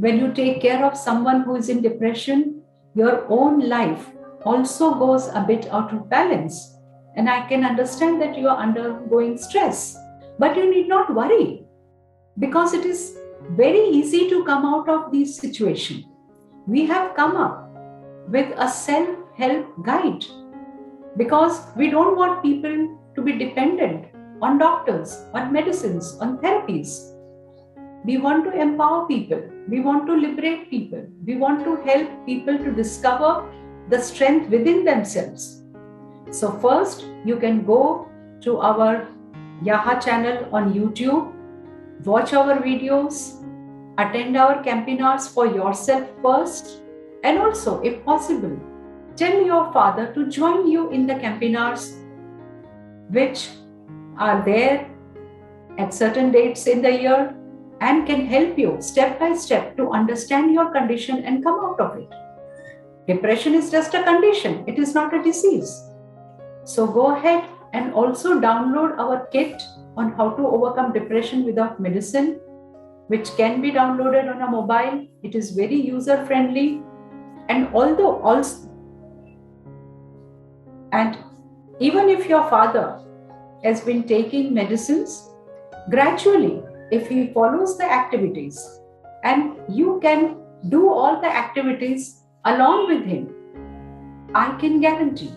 When you take care of someone who is in depression, your own life also goes a bit out of balance. And I can understand that you are undergoing stress, but you need not worry, because it is very easy to come out of these situations. We have come up with a self-help guide because we don't want people to be dependent on doctors, on medicines, on therapies. We want to empower people. We want to liberate people. We want to help people to discover the strength within themselves. So first, you can go to our Yaha channel on YouTube, watch our videos, attend our campinars for yourself first, and also, if possible, tell your father to join you in the campinars which are there at certain dates in the year and can help you step by step to understand your condition and come out of it. Depression is just a condition, it is not a disease. So go ahead and also download our kit on how to overcome depression without medicine, which can be downloaded on a mobile. It is very user friendly. And even if your father has been taking medicines, gradually, if he follows the activities and you can do all the activities along with him, I can guarantee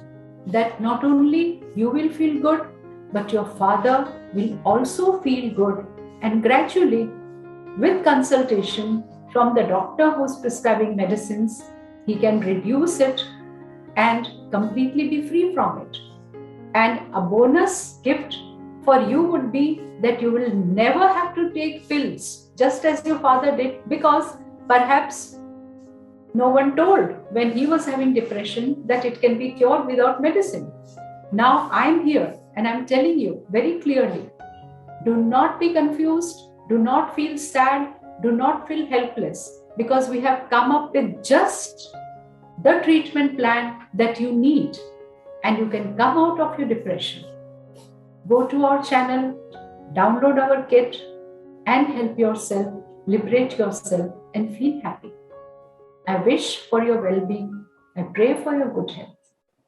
that not only you will feel good, but your father will also feel good. And gradually, with consultation from the doctor who's prescribing medicines, he can reduce it and completely be free from it. And a bonus gift for you would be that you will never have to take pills, just as your father did, because perhaps no one told when he was having depression that it can be cured without medicine. Now I'm here and I'm telling you very clearly, do not be confused, do not feel sad, do not feel helpless, because we have come up with just the treatment plan that you need and you can come out of your depression. Go to our channel, download our kit and help yourself, liberate yourself and feel happy. I wish for your well-being. I pray for your good health.